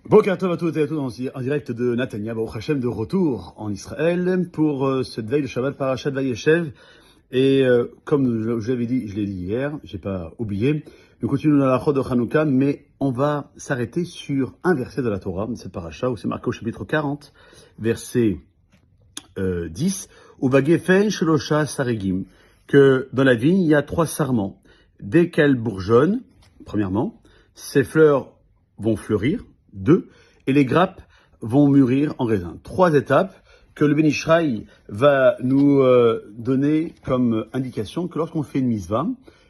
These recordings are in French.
Boker Tov à toutes et à tous en direct de Natania, Baruch Hashem, de retour en Israël pour cette veille de Shabbat Parashat Vayeshev. Et comme je l'avais dit, je l'ai dit hier, j'ai pas oublié, nous continuons dans la Chod de Hanouka, mais on va s'arrêter sur un verset de la Torah, de cette paracha, où c'est marqué au chapitre 40, verset 10, où Vagefen Shelosha Saregim, que dans la vigne, il y a 3 sarments. Dès qu'elles bourgeonnent, premièrement, ces fleurs vont fleurir, 2, et les grappes vont mûrir en raisin. 3 étapes que le Ben Ishraï va nous donner comme indication que lorsqu'on fait une misva,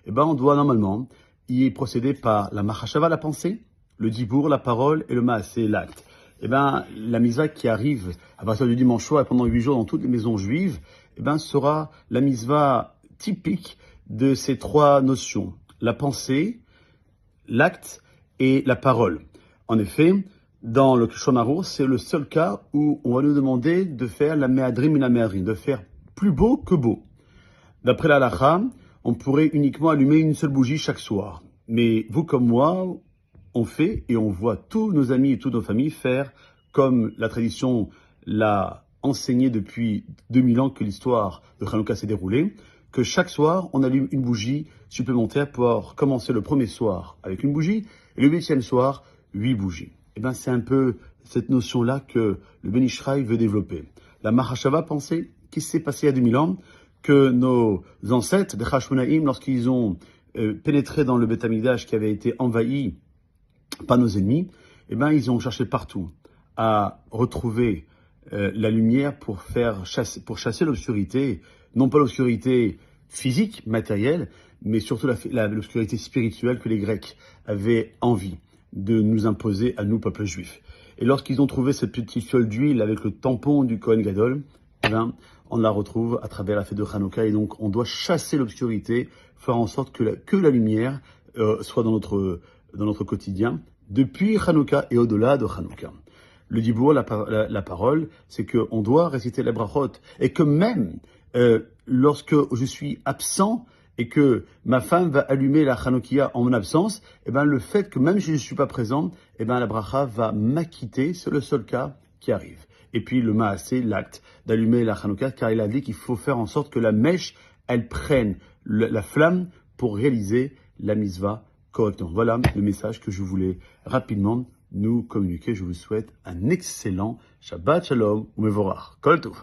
on doit normalement y procéder par la machashava, la pensée, le dibour, la parole, et le maasé, l'acte. La misva qui arrive à partir du dimanche soir et pendant 8 jours dans toutes les maisons juives, sera la misva typique de ces 3 notions, la pensée, l'acte et la parole. En effet, dans le Shulchan Aruch, c'est le seul cas où on va nous demander de faire la me'adrim et la me'adrim, de faire plus beau que beau. D'après la halakha, on pourrait uniquement allumer une seule bougie chaque soir. Mais vous comme moi, on fait et on voit tous nos amis et toutes nos familles faire comme la tradition l'a enseigné depuis 2000 ans que l'histoire de Hanouka s'est déroulée, que chaque soir, on allume une bougie supplémentaire pour commencer le premier soir avec une bougie et le 8e soir, 8 bougies. C'est un peu cette notion-là que le Ben Ishraï veut développer. La Mahashava pensait qu'il s'est passé il y a 2000 ans, que nos ancêtres, les Hashmonaïm, lorsqu'ils ont pénétré dans le Beth Amikdash qui avait été envahi par nos ennemis, ils ont cherché partout à retrouver la lumière pour chasser l'obscurité, non pas l'obscurité physique, matérielle, mais surtout l'obscurité spirituelle que les Grecs avaient envie de nous imposer à nous, peuple juif. Et lorsqu'ils ont trouvé cette petite fiole d'huile avec le tampon du Kohen Gadol, on la retrouve à travers la fête de Hanouka. Et donc, on doit chasser l'obscurité, faire en sorte que la lumière soit dans notre quotidien, depuis Hanouka et au-delà de Hanouka. Le dibour, la parole, c'est qu'on doit réciter la brachot. Et que même lorsque je suis absent, et que ma femme va allumer la Hanoukia en mon absence, le fait que même si je ne suis pas présent, la bracha va m'acquitter, c'est le seul cas qui arrive. Et puis le maasé, l'acte d'allumer la Hanoukia, car il a dit qu'il faut faire en sorte que la mèche, elle prenne la flamme pour réaliser la misva correctement. Voilà le message que je voulais rapidement nous communiquer. Je vous souhaite un excellent Shabbat Shalom ou Mevorach. Kol Tov.